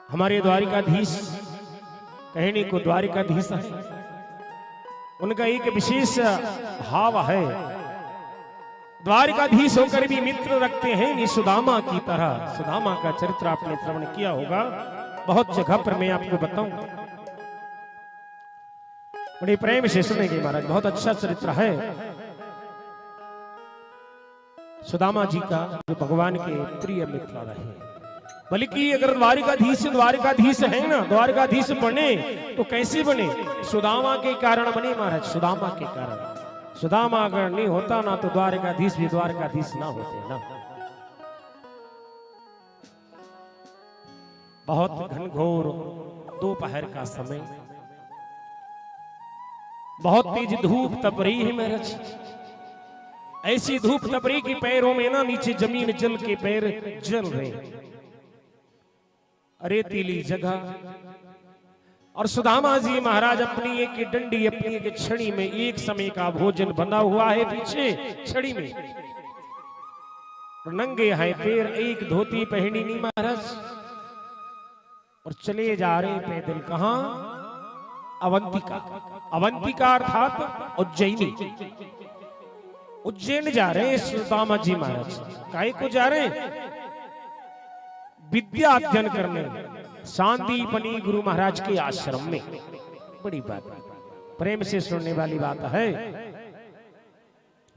हमारे द्वारिकाधीश कहने को द्वारिकाधीश है, उनका एक विशेष भाव है। द्वारिकाधीश होकर भी मित्र रखते हैं सुदामा की तरह। सुदामा का चरित्र आपने श्रवण किया होगा बहुत जगह पर, मैं आपको बताऊंगा, बड़े प्रेम से सुनेंगे महाराज, बहुत अच्छा चरित्र है सुदामा जी का, जो भगवान के प्रिय मित्र रहे। बल्कि अगर द्वारिकाधीश है ना, द्वारिकाधीश बने तो कैसे बने? सुदामा के कारण बने महाराज, सुदामा के कारण। सुदामा अगर नहीं होता ना तो द्वारिकाधीश भी द्वारिकाधीश ना होते ना। बहुत घनघोर दोपहर का समय, बहुत तेज धूप तप रही है महाराज। ऐसी धूप तप रही कि पैरों में ना नीचे जमीन जल के पैर जल रहे, रेतीली जगह। और सुदामा जी महाराज अपनी एक डंडी, अपनी एक छड़ी में एक समय का भोजन बना हुआ है पीछे छड़ी में, नंगे हैं पैर, एक धोती पहनी नहीं महाराज, और चले जा रहे पैदल। कहां? अवंतिका। अवंतिका अर्थात उज्जैनी, उज्जैन जा रहे हैं सुदामा जी महाराज। काहे को जा रहे हैं? विद्या अध्ययन करने सांदीपनी गुरु महाराज के आश्रम में। बड़ी बात, प्रेम से सुनने वाली बात है।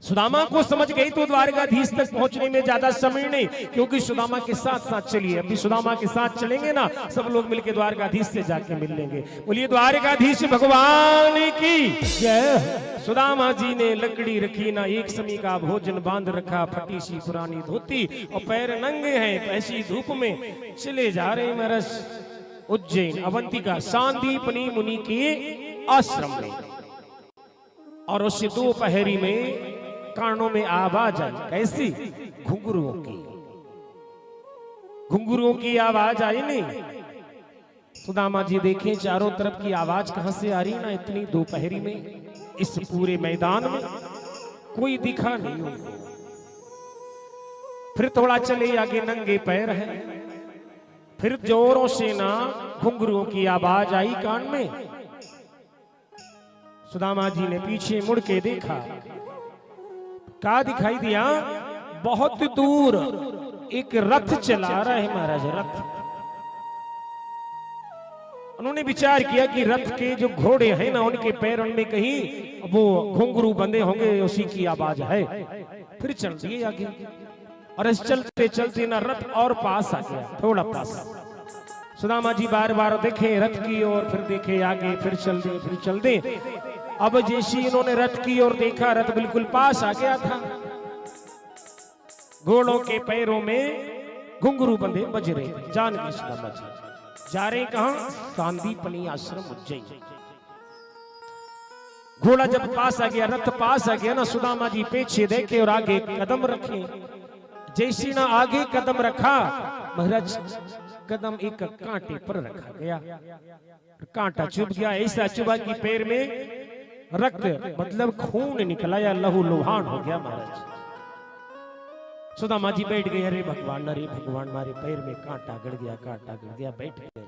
सुदामा को समझ गई तो द्वारकाधीश तक पहुंचने में ज्यादा समय नहीं, क्योंकि सुदामा के साथ साथ चलिए, अभी सुदामा के साथ चलेंगे ना, सब लोग मिलकर द्वारकाधीश से जाके मिल लेंगे। बोलिए द्वारकाधीश भगवान की जय। सुदामा जी ने लकड़ी रखी ना, एक समय का भोजन बांध रखा, फटी सी पुरानी धोती और पैर नंगे हैं, ऐसी धूप में चले जा रहे महाराज उज्जैन अवंतिका सांदीपनी मुनि के आश्रम में। और उस दोपहरी में कानों में आवाज आई, कैसी? घुंघरुओं की, घुंघरुओं की आवाज आई नहीं। सुदामा जी देखें चारों तरफ की आवाज कहां से आ रही ना, इतनी दोपहरी में इस पूरे मैदान में कोई दिखा नहीं उनको। फिर थोड़ा चले आगे, नंगे पैर है, फिर जोरों से ना घुंघरुओं की आवाज आई कान में। सुदामा जी ने पीछे मुड़ के देखा, क्या दिखाई दिया? बहुत दूर एक रथ चला रहा है महाराज, रथ। उन्होंने विचार किया कि रथ के जो घोड़े हैं ना, उनके पैरों में कहीं वो घुंघरू बंधे होंगे, उसी की आवाज है। फिर चल दिए आगे, और इस चलते चलते ना रथ और पास आ गया, थोड़ा पास। सुदामा जी बार बार देखे रथ की ओर, फिर देखे आगे, फिर चल दे, फिर चल दे। अब जैसे इन्होंने रथ की ओर देखा, रथ बिल्कुल पास आ गया था। घोड़ों के पैरों में घुंघरू बंधे बज रहे थे। जान गए सुदामा जी जा रहे कहां? सांदीपनी आश्रम उज्जैन। घोड़ा जब पास आ गया, रथ पास आ गया ना, सुदामा जी पीछे देखे और आगे कदम रखे। जैसे ना आगे कदम रखा महाराज, कदम एक कांटे पर रखा गया, कांटा चुभ गया। ऐसा चुभा कि पैर में रक्त मतलब खून निकला या लहू लुहान हो गया महाराज। सुदामा जी बैठ गए, अरे भगवान मारे पैर में कांटा गड़ गया, कांटा गड़ गया, बैठ गए।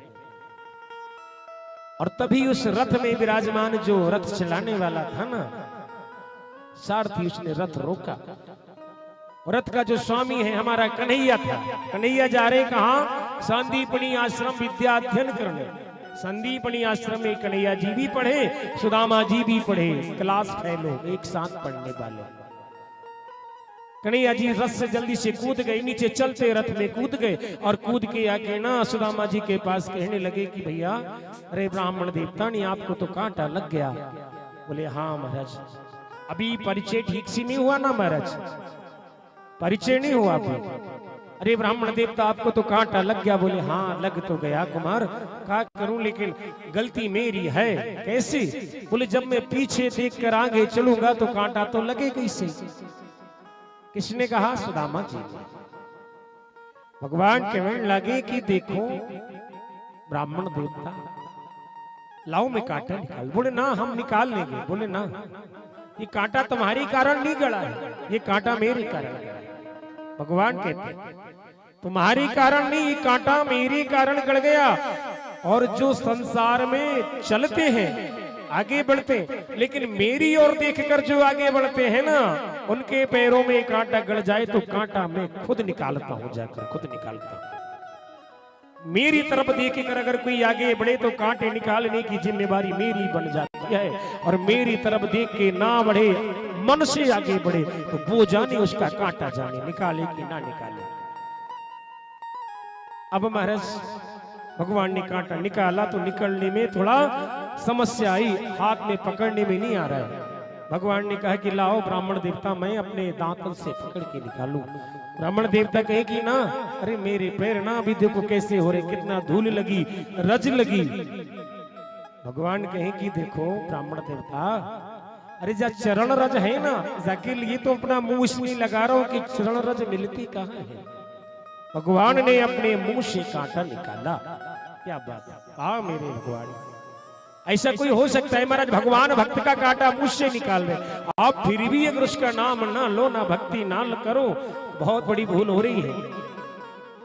और तभी उस रथ में विराजमान जो रथ चलाने वाला था ना, सारथी, उसने रथ रोका। रथ का जो स्वामी है हमारा कन्हैया था। कन्हैया जा रहे कहां? सांदीपनी आश्रम विद्या अध्ययन करने। संदीपनी आश्रम में कन्हैया जी भी पढ़े, सुदामा जी भी पढ़े, क्लास फेलो, एक साथ पढ़ने वाले। कन्हैया जी रथ से जल्दी से कूद गए, नीचे चलते रथ में कूद गए, और कूद के आके ना सुदामा जी के पास कहने लगे कि भैया, अरे ब्राह्मण देवता ने आपको तो कांटा लग गया। बोले हाँ महाराज, अभी परिचय ठीक से नहीं हुआ ना महाराज, परिचय नहीं हुआ अभी। अरे ब्राह्मण देवता आपको तो कांटा लग गया। बोले हाँ लग तो गया कुमार, क्या करूं, लेकिन गलती मेरी है। कैसे? बोले जब मैं पीछे देखकर आगे चलूंगा तो कांटा तो लगेगा इससे। किसने कहा? सुदामा जी ने। भगवान कहने लगे कि देखो ब्राह्मण देवता, लाओ मैं कांटा निकाल। बोले ना हम निकाल लेंगे। बोले ना, ये कांटा तुम्हारे कारण नहीं गड़ा है, ये कांटा मेरे कारण गड़ा है। भगवान कहते तुम्हारी कारण नहीं, कांटा मेरे कारण गड़ गया। और जो संसार में चलते हैं, आगे बढ़ते हैं, लेकिन मेरी ओर देखकर जो आगे बढ़ते हैं ना, उनके पैरों में कांटा गड़ जाए तो कांटा मैं खुद निकालता हूं, जाकर खुद निकालता हूं। मेरी तरफ देखकर अगर कोई आगे बढ़े तो कांटे निकालने की जिम्मेवारी मेरी बन जाती है। और मेरी तरफ देख के ना बढ़े, मन से आगे बढ़े, तो वो जाने उसका कांटा जाने, निकाले कि ना निकाले। अब महाराज भगवान ने कांटा निकाला तो निकलने में थोड़ा समस्या आई, हाथ में पकड़ने में नहीं आ रहा है। भगवान ने कहा कि लाओ ब्राह्मण देवता, मैं अपने दांतों से पकड़ के निकालूं। ब्राह्मण देवता कहे कि ना, अरे मेरे पैर ना अभी देखो कैसे हो रहे, कितना धूल लगी, रज लगी। भगवान कहे कि देखो ब्राह्मण देवता, अरे जा चरण रज है ना, जाके लिए तो अपना मुंह इसमें लगा रहा हूं कि चरण रज मिलती कहां है। भगवान ने अपने मुंह से कांटा निकाला। क्या बात है, हाँ मेरे भगवान, ऐसा कोई हो सकता है महाराज भगवान भक्त का कांटा मुंह से निकाल रहे, आप फिर भी अगर उसका नाम ना लो, ना भक्ति ना करो, बहुत बड़ी भूल हो रही है।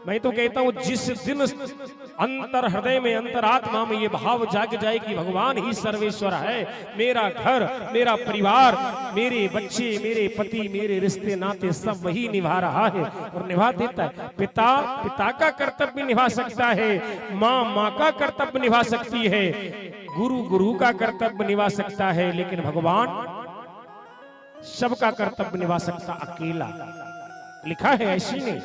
मैं तो कहता हूं जिस दिन अंतर हृदय में, अंतरात्मा में ये भाव जाग जाए कि भगवान ही सर्वेश्वर है, मेरा घर, मेरा परिवार, मेरे बच्चे, मेरे पति, मेरे रिश्ते नाते सब वही निभा रहा है और निभा देता है। पिता पिता का कर्तव्य निभा सकता है, माँ माँ का कर्तव्य निभा सकती है, गुरु गुरु का कर्तव्य निभा सकता है, लेकिन भगवान सबका कर्तव्य निभा सकता अकेला। लिखा है ऐसी नहीं,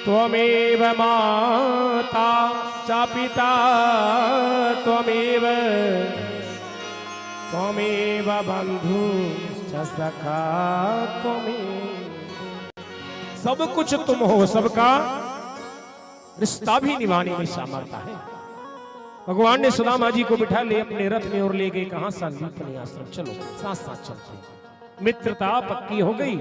त्वमेव माता च पिता त्वमेव त्वमेव बंधु च सखा त्वमेव। सब कुछ तुम हो, सबका रिश्ता भी निभाने में सामर्थ्य है। भगवान ने सुदामा जी को बिठा ले अपने रथ में और ले गए कहां, सांदीपनि आश्रम। चलो साथ साथ चलते। मित्रता पक्की हो गई।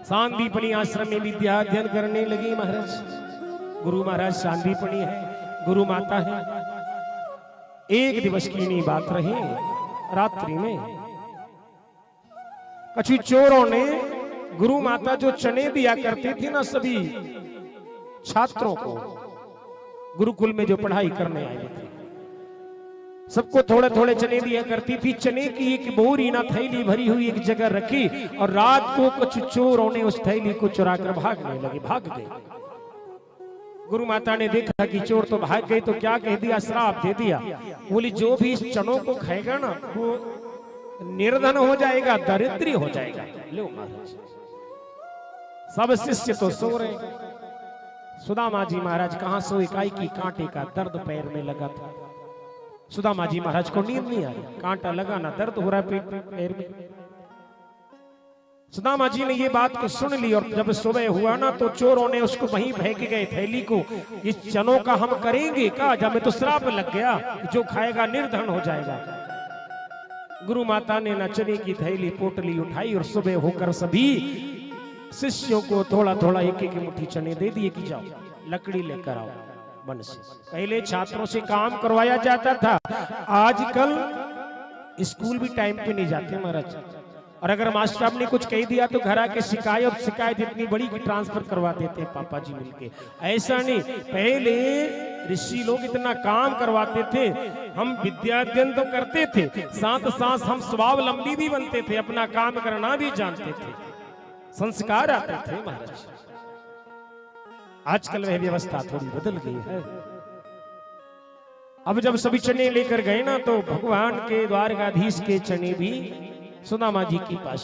सांदीपनि आश्रम में विद्या अध्ययन करने लगी महाराज। गुरु महाराज सांदीपनि है, गुरु माता है। एक दिवस की नहीं बात रही, रात्रि में कछु चोरों ने गुरु माता जो चने दिया करती थी ना सभी छात्रों को, गुरुकुल में जो पढ़ाई करने आए थे, सबको थोड़े थोड़े चने दिया करती थी। चने की एक बोरी ना थैली भरी हुई एक जगह रखी और रात को कुछ चोरों ने उस थैली को चुरा कर भागने लगे, भाग गए। गुरु माता ने देखा कि चोर तो भाग गए तो क्या कह दिया, श्राप दे दिया। बोली जो भी इस चनों को खाएगा ना वो निर्धन हो जाएगा, दरिद्री हो जाएगा। लो महाराज, सब शिष्य तो सो रहे। सुदामा जी महाराज कहां सोए, काई की कांटे का दर्द पैर में लगा था। सुदामा जी महाराज को नींद नहीं आ रही, कांटा लगा ना, दर्द हो रहा है पेट पैर में। सुदामा जी ने ये बात को सुन ली और जब सुबह हुआ ना तो चोरों ने उसको वहीं फेंक गए थैली को। इस चनों का हम करेंगे का, जब में तो श्राप लग गया, जो खाएगा निर्धन हो जाएगा। गुरु माता ने ना चने की थैली पोटली उठाई और सुबह होकर सभी शिष्यों को थोड़ा थोड़ा एक एक मुट्ठी चने दे दिए कि जाओ लकड़ी लेकर आओ वन से। पहले छात्रों से काम करवाया जाता था, आजकल स्कूल भी टाइम पे नहीं जाते महाराज। और अगर मास्टर साहब ने कुछ कह दिया तो घर आके शिकायत इतनी बड़ी कि ट्रांसफर करवा देते पापा जी मिलके। ऐसा नहीं, पहले ऋषि लोग इतना काम करवाते थे। हम विद्याध्ययन तो करते थे, साथ साथ हम स्वावलंबी भी बनते थे, अपना काम करना भी जानते थे, संस्कार आते थे महाराज। आजकल वह व्यवस्था थोड़ी बदल गई है। अब जब सभी चने लेकर गए ना तो भगवान के द्वारकाधीश के चने भी सुदामा जी के पास।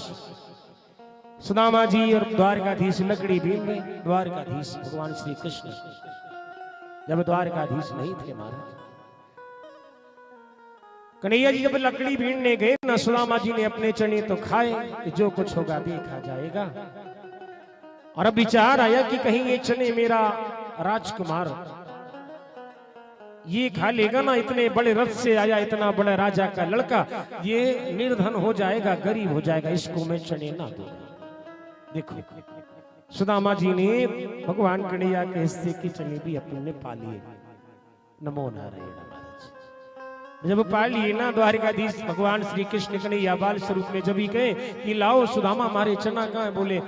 सुदामा जी और द्वारकाधीश लकड़ी बीन गए। द्वारकाधीश भगवान श्री कृष्ण जब द्वारकाधीश नहीं थे महाराज, कन्हैया जी जब लकड़ी बीनने गए ना, सुदामा जी ने अपने चने तो खाए कि जो कुछ होगा देखा जाएगा। और अब विचार आया कि कहीं ये चने मेरा राजकुमार ये खा लेगा ना, इतने बड़े रथ से आया, इतना बड़ा राजा का लड़का, ये निर्धन हो जाएगा, गरीब हो जाएगा, इसको मैं चने ना दूंगा। देखो सुदामा जी ने भगवान कन्हैया के हिस्से की चने भी अपने पा लिए। नमो नारायण महाराज। जब पा लिए ना द्वारकाधीश भगवान श्री कृष्ण कन्हैया बाल स्वरूप में जब ही कहे कि लाओ सुदामा हमारे चना कहाँ है, बोले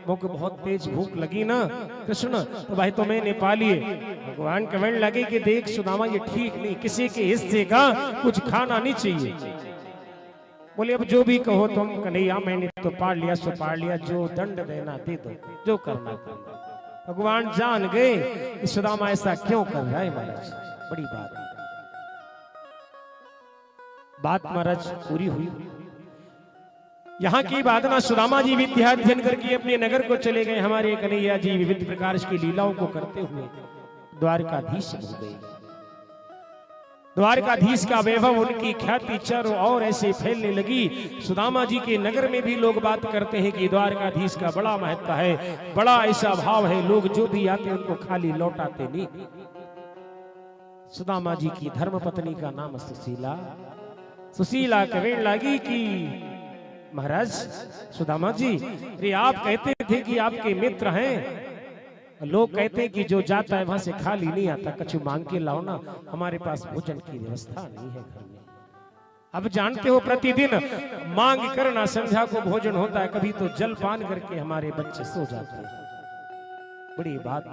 मुझको बहुत तेज भूख लगी ना कृष्ण, तो भाई तुम्हें ने पा लिए। भगवान कहने लगे कि देख सुदामा ये ठीक नहीं, किसी के हिस्से का कुछ खाना नहीं चाहिए। बोले अब जो भी कहो तुम कन्हैया, मैंने तो पाड़ लिया सो पाड़ लिया, जो दंड देना दे दो, जो करना करना। भगवान जान गए कि सुदामा ऐसा क्यों कर रहा है महाराज। बड़ी बात महाराज पूरी हुई। यहाँ की बात ना, सुदामा जी विद्या अध्ययन करके अपने नगर को चले गए। हमारे कन्हैया जी विविध प्रकार की लीलाओं को करते हुए द्वारकाधीश हो गए। द्वारकाधीश का वैभव, उनकी ख्याति चारों ओर ऐसे फैलने लगी। सुदामा जी के नगर में भी लोग बात करते हैं कि द्वारकाधीश का बड़ा महत्व है, बड़ा ऐसा भाव है, लोग जो भी आते उनको खाली लौटाते नहीं। सुदामा जी की धर्मपत्नी का नाम सुशीला। सुशीला कहने लगी कि महाराज सुदामा जी, अरे आप कहते थे कि आपके मित्र हैं, लोग कहते हैं कि जो जाता है वहां से खाली नहीं आता, कछु मांग के लाओ ना, हमारे पास भोजन की व्यवस्था नहीं है घर में। अब जानते हो प्रतिदिन मांग करना, संध्या को भोजन होता है, कभी तो जल पान करके हमारे बच्चे सो जाते हैं। बड़ी बात।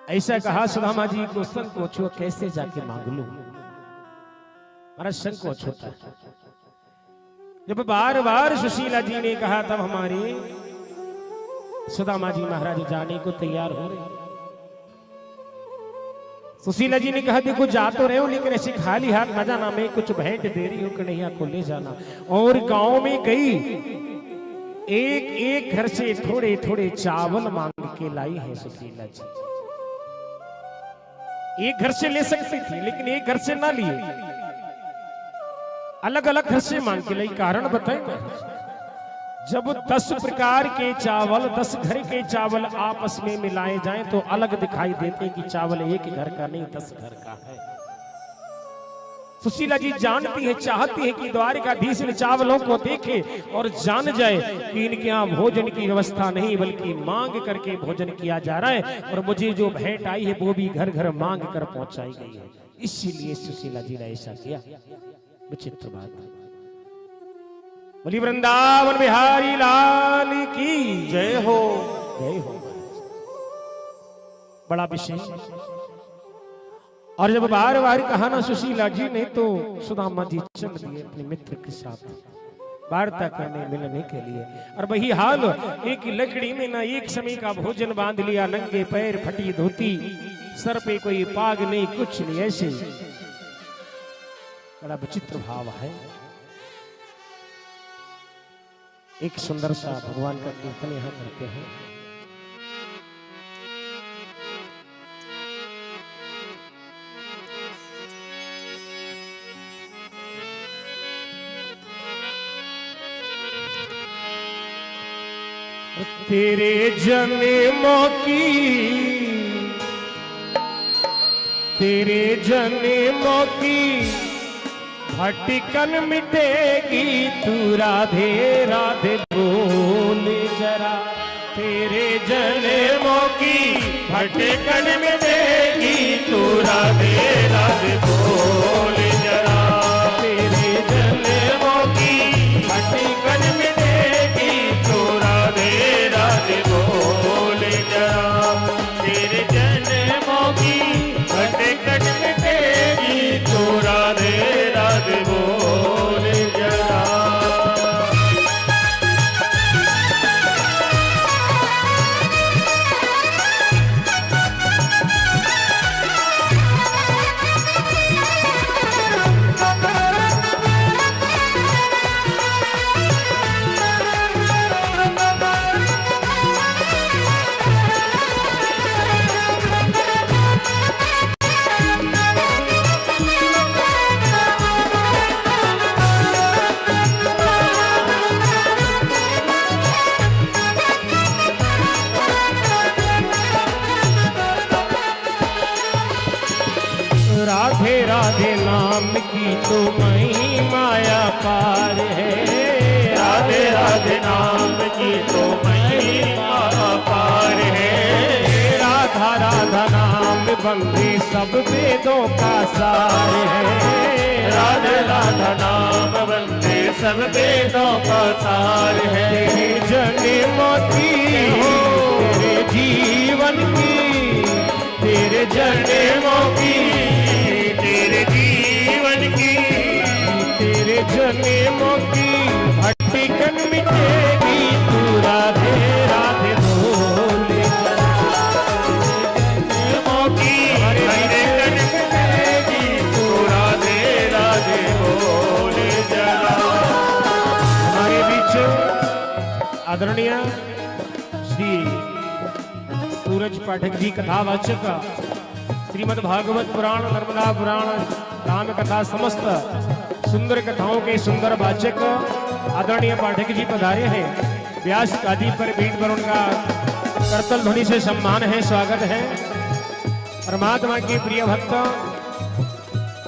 ऐसा कहा सुदामा जी को संकोच हुआ, कैसे जाके मांग लूं। महाराज संकोच होता है। जब बार बार सुशीला जी ने कहा तब हमारे सुदामा जी महाराज जाने को तैयार हो रहे। सुशीला जी ने कहा देखो जा तो रहे हो, लेकिन ऐसे खाली हाथ न जाना, मैं कुछ भेंट दे रही हूं, कन्हैया को ले जाना। और गांव में गई, एक एक घर से थोड़े थोड़े चावल मांग के लाई है सुशीला जी। एक घर से ले सकती थी, लेकिन एक घर से ना लिए, अलग अलग घर से मांग के लाई। कारण बताए, जब 10 प्रकार के चावल, 10 घर के चावल आपस में मिलाए जाएं तो अलग दिखाई देते कि चावल एक घर का नहीं 10 घर का है। सुशीला जी जानती है, चाहती है कि द्वारकाधीश इन चावलों को देखे और जान जाए कि इनके यहाँ भोजन की व्यवस्था नहीं, बल्कि मांग करके भोजन किया जा रहा है, और मुझे जो भेंट आई है वो भी घर घर मांग कर पहुंचाई गई है। इसीलिए सुशीला जी ने ऐसा किया। विचित्र बात। बोली वृंदावन बिहारी लाल की जय हो, जय हो। बड़ा विशेष। और जब बार बार कहा ना सुशीला जी ने, तो सुदामा जी चल दिए अपने मित्र के साथ वार्ता करने, मिलने के लिए। और वही हाल, एक लकड़ी में ना एक समय का भोजन बांध लिया, नंगे पैर, फटी धोती, सर पे कोई पाग नहीं, कुछ नहीं, ऐसे बड़ा विचित्र भाव है। एक सुंदर सा भगवान का कीर्तन यहां करते हैं। तेरे जन्मों की, तेरे जन्मों की भटकन मिटेगी, तू राधे राधे बोल जरा। तेरे जन्मों की भटकन मिटेगी, तू राधे राधे बोल जरा। तेरे जन्मों की भटकन मिटेगी, तू राधे राधे बोल जरा। तेरे जन्मों की भटकन मिटेगी, तू राधे राधे बोल जरा। राधे राधे नाम की तो महिमाया पार है। राधे राधे नाम की तो महिमा पार है। राधा राधा नाम बंदी सब वेदों का सार है। राधे राधा नाम वंदे सब वेदों का सार है। तेरे जन्मों की तेरे जीवन की, तेरे जन्मों की तेरे जीवन की, तेरे जन्मों की भटकन मिटेगी तू राधे राधे बोले। जन्मों की भटकन मिटेगी तू राधे राधे बोले जरा। हमारे बीच आदरणीय श्री सूरज पाठक जी कथावाचक, श्रीमद् भागवत पुराण, नर्मदा पुराण, राम कथा समस्त सुंदर कथाओं के सुंदर वाचक आदरणीय पाठक जी पधारे हैं। व्यास गादी पर बीट पर उनका करतल ध्वनि से सम्मान है, स्वागत है। परमात्मा के प्रिय भक्त,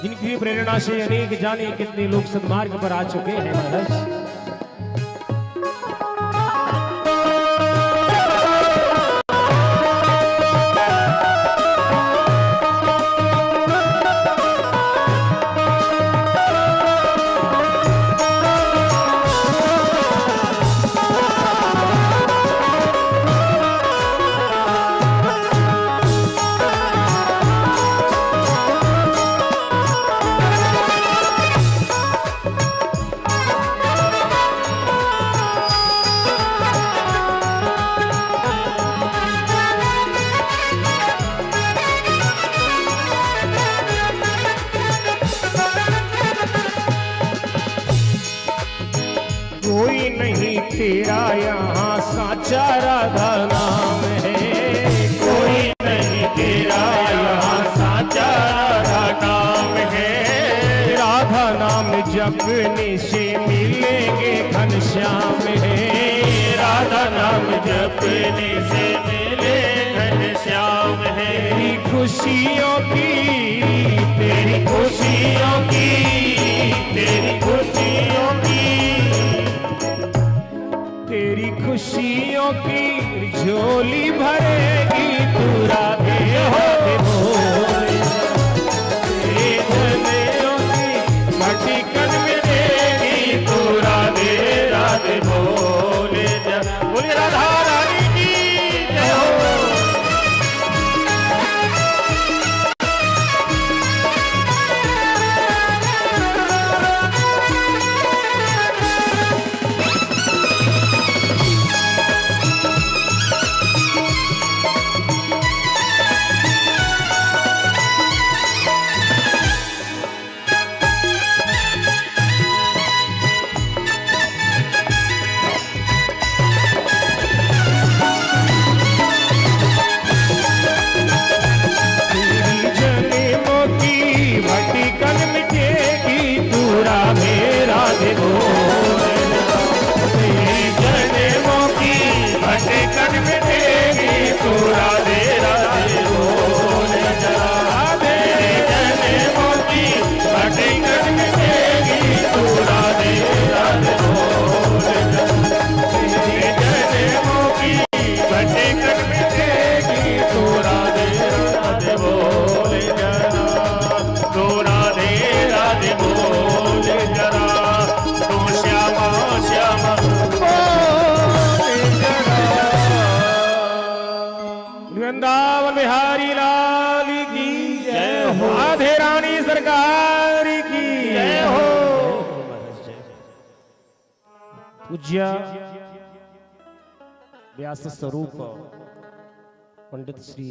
जिनकी प्रेरणा से अनेक जाने कितने लोग सद्मार्ग पर आ चुके हैं महाराज। कोई नहीं तेरा यहाँ साचा राधा नाम है। कोई नहीं तेरा यहाँ साचा राधा नाम है। राधा नाम जपने से मिलेंगे घनश्याम है। राधा नाम जपने से मिले घनश्याम है। तेरी खुशियों की, तेरी खुशियों की, तेरी खुशियों की, तेरी खुशियों की झोली भरेगी तू राधे राधे बोले। तेरे जन्मों की भटकन मिटेगी तू राधे राधे बोले जरा। बोले राधा रानी की जय हो। वृंदावन बिहारी लाल की जय हो। राधे रानी सरकार की जय हो। पूज्य व्यास स्वरूप पंडित श्री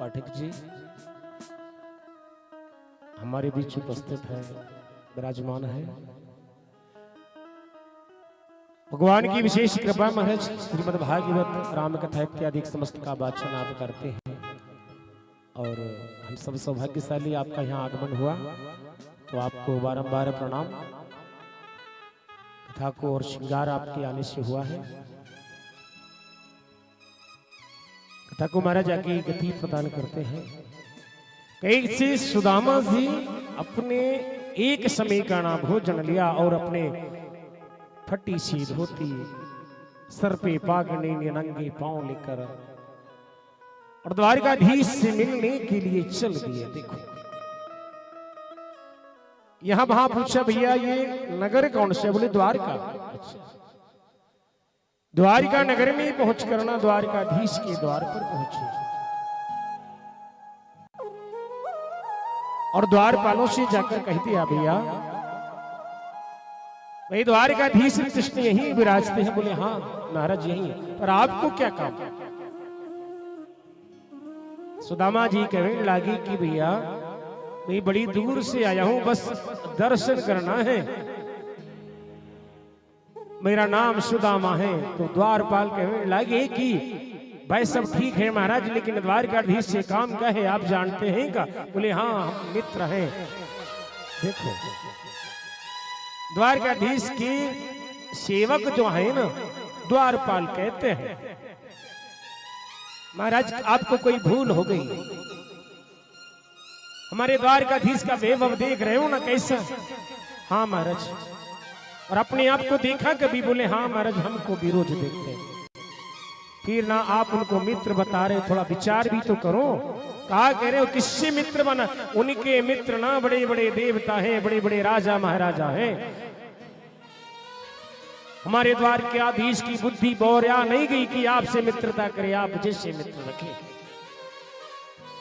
पाठक जी हमारे बीच उपस्थित है, विराजमान है। भगवान की विशेष कृपा महाराज श्रीमद् भागवत राम कथा इत्यादि समस्त का वाचन आप करते हैं और हम सब सौभाग्यशाली आपका यहाँ आगमन हुआ, तो आपको बारंबार प्रणाम। कथा को और श्रृंगार आपके आने से हुआ है। कथा को महाराज आगे गति प्रदान करते हैं। कैसे सुदामा जी अपने एक समय का ना भोजन लिया और अपने फटी सी धोती, सर पे पागने, नंगे पांव लेकर और द्वारकाधीश से मिलने के लिए चल दिए। देखो यहां वहां पूछा भैया ये नगर कौन से? बोले द्वारका। अच्छा। द्वारका नगर में पहुंच कर ना द्वारकाधीश के द्वार पर पहुंचे और द्वारपालों से जाकर कह दिया भैया भाई द्वारकाधीश कृष्ण यहीं विराजते हैं। बोले हाँ महाराज यहीं, पर आपको क्या काम? सुदामा जी कहने लगी कि भैया मैं बड़ी दूर से आया हूं, बस दर्शन करना है, मेरा नाम सुदामा है। तो द्वारपाल कहने लगे कि भाई सब ठीक है महाराज, लेकिन द्वारकाधीश से काम क्या है आप जानते हैं क्या? बोले हाँ हम मित्र हैं। देखो द्वारकाधीश के सेवक जो है ना द्वारपाल कहते हैं महाराज आपको कोई भूल हो गई, हमारे द्वारकाधीश का वैभव देख रहे हो ना कैसा? हाँ महाराज। और अपने आप को देखा कभी? बोले हाँ महाराज हमको भी रोज देखते हैं। फिर ना आप उनको मित्र बता रहे, थोड़ा विचार भी तो करो। कहा कह रहे हो किससे मित्र बना? उनके मित्र ना बड़े बड़े देवता हैं, बड़े बड़े राजा महाराजा हैं। हमारे द्वारकाधीश की बुद्धि बोरिया नहीं गई कि आपसे मित्रता करे, आप जैसे मित्र रखे।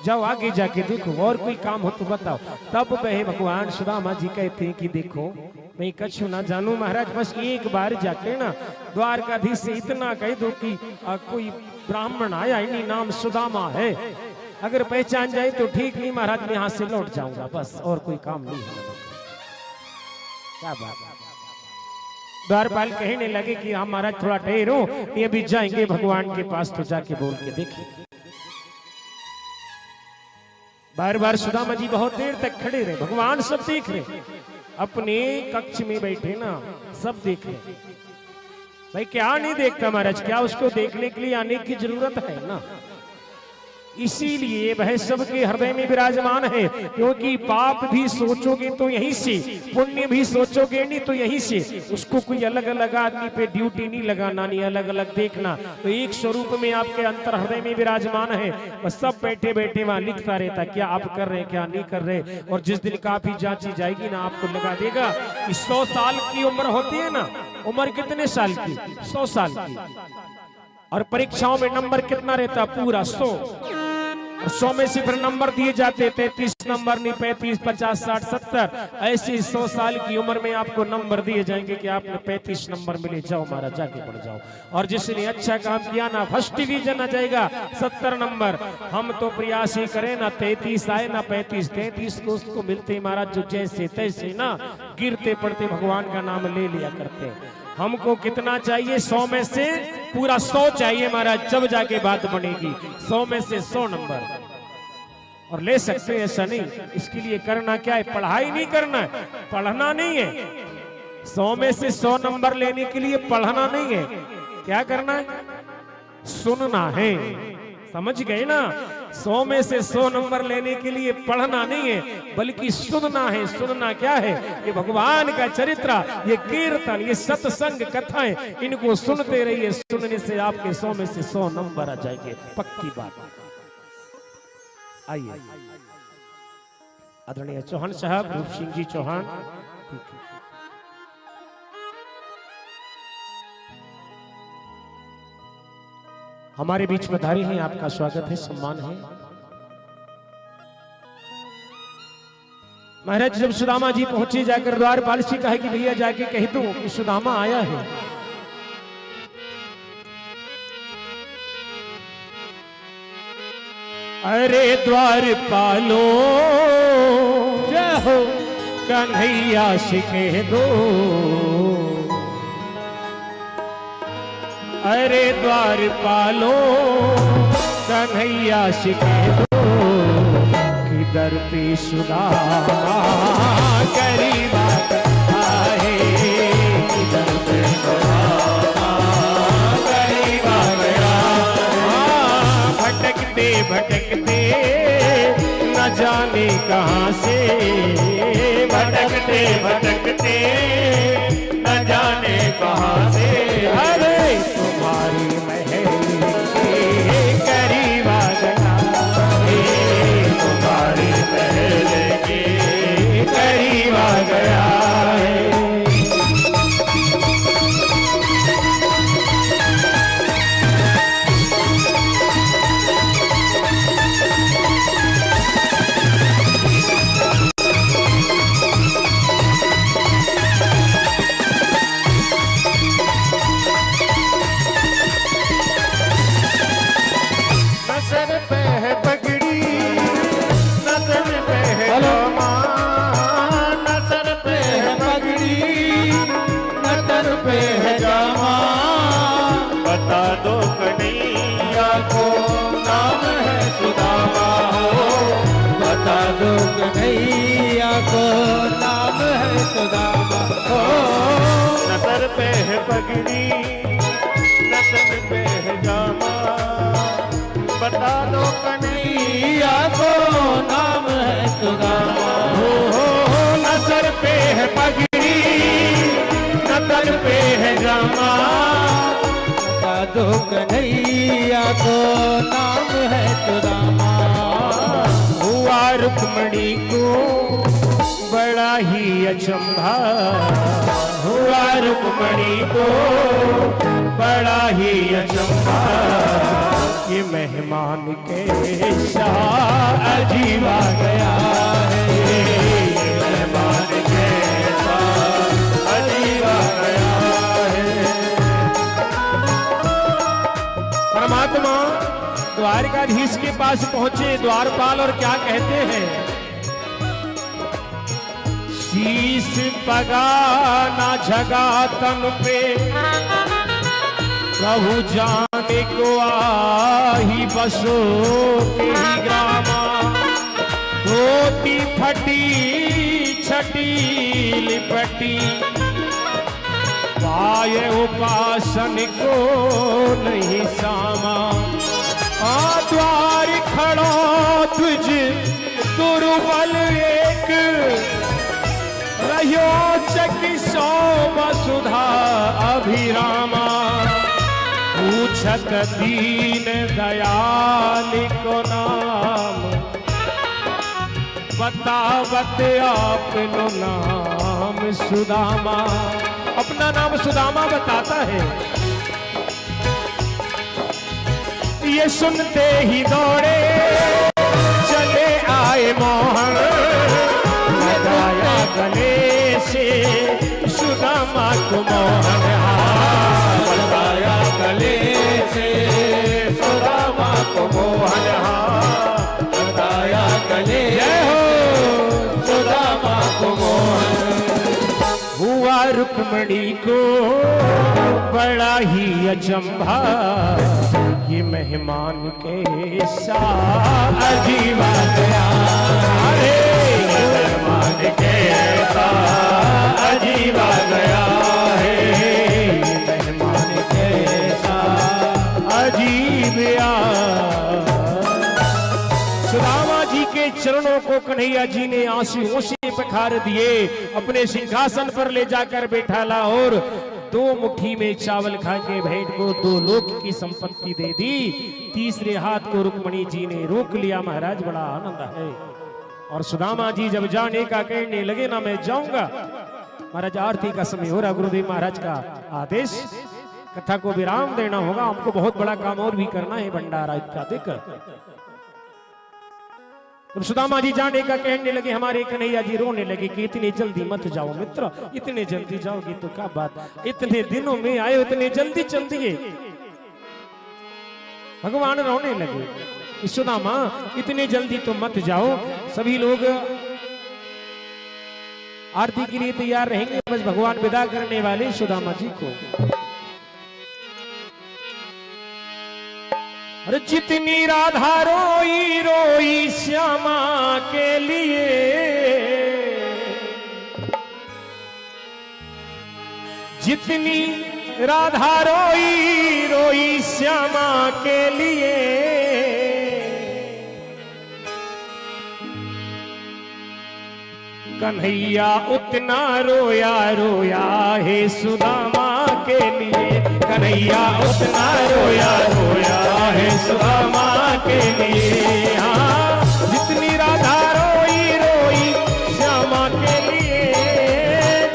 जाओ आगे जाके देखो और कोई काम हो तो बताओ। तब वह भगवान सुदामा जी कहते हैं कि देखो मैं कछु ना जानू महाराज, बस एक बार जाके ना द्वारकाधीश से इतना कह दो कि कोई ब्राह्मण आया इन्हीं नाम सुदामा है, अगर पहचान जाए तो ठीक, नहीं महाराज मैं यहां से लौट जाऊंगा, बस और कोई काम नहीं है। क्या बात? द्वारपाल कहने लगे कि हम महाराज थोड़ा ठहरो, ये अभी जाएंगे भगवान के पास, तो जाके बोल के देखेंगे। बार बार सुदामा जी बहुत देर तक खड़े रहे, भगवान सब देख रहे, अपने कक्ष में बैठे ना सब देख रहे। भाई क्या नहीं देखता महाराज? क्या उसको देखने के लिए आने की जरूरत है ना? इसीलिए वह सबके हृदय में विराजमान है, क्योंकि पाप भी सोचोगे तो यहीं से, पुण्य भी सोचोगे नहीं तो यहीं से। उसको कोई अलग अलग आदमी पे ड्यूटी नहीं लगाना, नहीं अलग अलग देखना, तो एक स्वरूप में आपके अंतर हृदय में विराजमान है। बस सब बैठे बैठे वहां लिखता रहता क्या आप कर रहे क्या नहीं कर रहे। और जिस दिन काफी जांची जाएगी ना आपको लगा देगा। 100 साल की उम्र होती है ना, उम्र कितने साल की? 100 साल की। और परीक्षाओं में नंबर कितना रहता? पूरा 100। और 100 में से फिर नंबर दिए जाते, 33 नंबर नहीं, 35, 50, 60, 70, ऐसे 100 साल की उम्र में आपको नंबर दिए जाएंगे कि आपने 35 नंबर मिले, जाओ महाराज जाके पढ़ जाओ। और जिसने अच्छा काम किया ना फर्स्ट डिवीजन आ जाएगा 70 नंबर। हम तो प्रयास ही करें ना 33 आए ना 35, 33 को उसको मिलते महाराज जो जैसे तैसे ना गिरते पड़ते भगवान का नाम ले लिया करते। हमको कितना चाहिए? 100 में से पूरा 100 चाहिए महाराज, जब जाके बात बनेगी। 100 में से 100 नंबर और ले सकते हैं, ऐसा नहीं। इसके लिए करना क्या है? पढ़ाई नहीं करना है, पढ़ना नहीं है। 100 में से 100 नंबर लेने के लिए पढ़ना नहीं है, क्या करना है? सुनना है। समझ गए ना? 100 में से 100 नंबर लेने के लिए पढ़ना नहीं है, बल्कि सुनना है। सुनना क्या है? ये भगवान का चरित्र, ये कीर्तन, ये सत्संग कथाएं, इनको सुनते रहिए। सुनने से आपके 100 में से 100 नंबर आ जाएंगे, पक्की बात। आइए आदरणीय चौहान साहब, रूप सिंह जी चौहान, हमारे बीच पधारे हैं, आपका स्वागत है, सम्मान है। महाराज जब सुदामा जी पहुंचे, जाकर द्वारपाल से कहा कि भैया जाके कह दो कि सुदामा आया है। अरे द्वारपालो जय हो, कन्हैया से कह दो। अरे द्वारपालो कन्हैया से कह दो कि दर पे सुदामा गरीब आए, कि दर पे सुदामा गरीब आया। भटकते भटकते न जाने कहाँ से, भटकते भटकते न जाने कहाँ से। अरे तुम्हारी महल के करीब आ गया, कन्हैया को नाम है सुदामा। हो न सर पे है पगड़ी न तन पे है जामा, बता दो कन्हैया को नाम है सुदामा। न सर पे है पगड़ी न तन पे है जामा, बता दो कन्हैया को नाम है सुदामा। हुआ रुक्मणी को बड़ा ही अचंभा, हुआ रुक्मणी को बड़ा ही अचंभा, ये मेहमान के शाह अजीब आ गया है, ये मेहमान के शाह अजीब आ गया है। परमात्मा द्वारकाधीश के पास पहुंचे द्वारपाल और क्या कहते हैं, शीश पगा ना झगा तन पे, प्रभु जाने को आही बसो के ग्रामा, धोती फटी छटी लिपटी, पाए उपासन को नहीं सामा, द्वार खड़ा तुझ दुर्बल एक, रहो चकी सौ वसुधा अभिरामा, पूछत दीन दयाल को नाम, बतावत आपनो नाम सुदामा, अपना नाम सुदामा बताता है। ये सुनते ही दौड़े चले आए मोहन, लगाया गले से सुदामा को मोहन, लगाया गले से सुदामा को मोहन, लगाया गले हो सुदामा को मोहन। हुआ रुक्मणी को बड़ा ही अचंभा, ये मेहमान के साथ अजीब आ गया, अरे मेहमान के साथ अजीब आ गया है, मेहमान के साथ अजीब आ। सुदामा जी के चरणों को कन्हैया जी ने आंसुओं से पखार दिए, अपने सिंहासन पर ले जाकर बैठाला और दो मुट्ठी में चावल खा के भेंट को 2 लोक की संपत्ति दे दी। तीसरे हाथ को रुक्मणी जी ने रोक लिया, महाराज बड़ा आनंद है। और सुदामा जी जब जाने का कहने लगे ना मैं जाऊंगा, महाराज आरती का समय हो रहा, गुरुदेव महाराज का आदेश, कथा को विराम देना होगा, हमको बहुत बड़ा काम और भी करना है, भंडारा इत्यादि। जब सुदामा जी जाने का कहने लगे, हमारे कन्हैया जी रोने लगे कि इतनी जल्दी मत जाओ मित्र, इतने जल्दी जाओगे तो क्या बात, इतने दिनों में आए इतने जल्दी चल दिए। भगवान रोने लगे, सुदामा इतने जल्दी तो मत जाओ, सभी लोग आरती के लिए तैयार रहेंगे, बस भगवान विदा करने वाले सुदामा जी को। अरे जितनी राधा रोई रोई श्यामा के लिए, जितनी राधा रोई रोई श्यामा के लिए, कन्हैया उतना रोया रोया है सुदामा के लिए, कन्हैया उतना रोया रोया है सुदामा के लिए। हाँ, जितनी राधा रोई रोई श्यामा के लिए,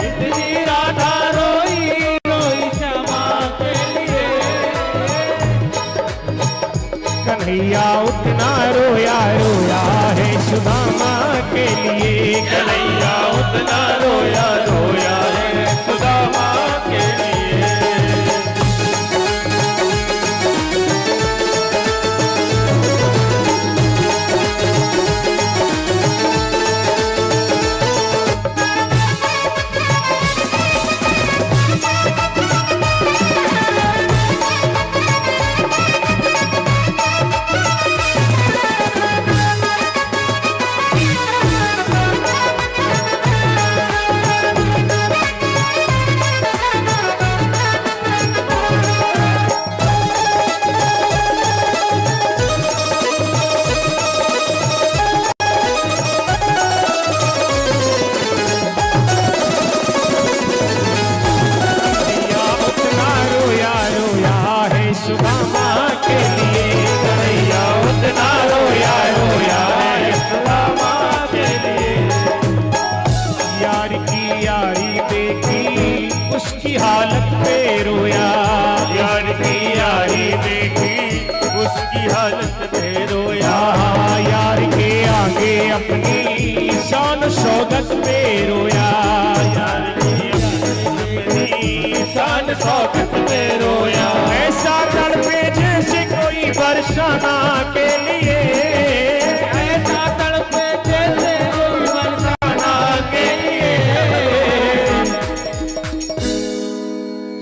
जितनी राधा रोई रोई श्यामा के लिए, कन्हैया उतना रोया रोया है सुदामा के लिए, कन्हैया उतना रोया रोया है सुदामा के लिए। हालत में रोया। यार के आगे अपनी शान शौकत पे रोया। यार की अपनी शान शौकत में रोया। ऐसा तड़पे जैसे कोई बरसाना के लिए, ऐसा तड़पे जैसे कोई बरसाना के लिए।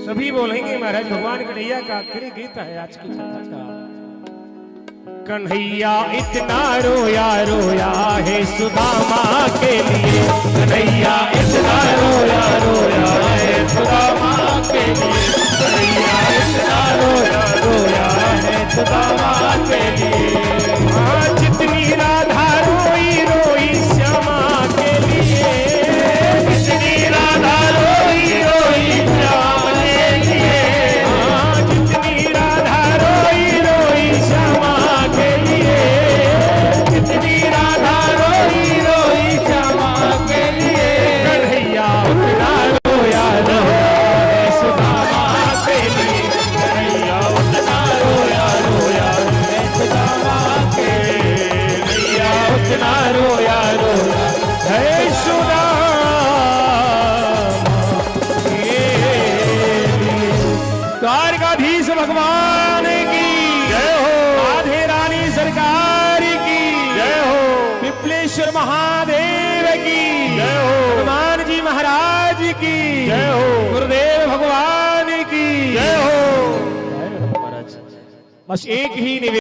सभी बोलेंगे महाराज भगवान कन्हैया का आखिरी गीत है आज की कथा का। कन्हैया इतना रोया रोया है सुदामा के लिए। कन्हैया इतना रोया रोया है सुदामा के लिए। कन्हैया इतना रोया रोया है सुदामा के लिए। हाँ, जितनी राधा रोई रोई श्यामा के लिए। जितनी राधा रोई रोई श्यामा के लिए। हाँ, जितनी राधा रोई रोई श्यामा के लिए। जितनी राधा रोई रोई श्यामा के लिए। कन्हैया उतना रोया रोया है सुदामा के लिए। कन्हैया उतना रोया रोया है सुदामा के लिए। कन्हैया उतना रोया रोया है सुदामा के लिए। द्वारकाधीश भगवान की जय हो। राधे रानी सरकार की जय हो। विप्लेश्वर महादेव की जय हो। हनुमान जी महाराज की जय हो। गुरुदेव भगवान की जय हो। बस एक ही निवेदन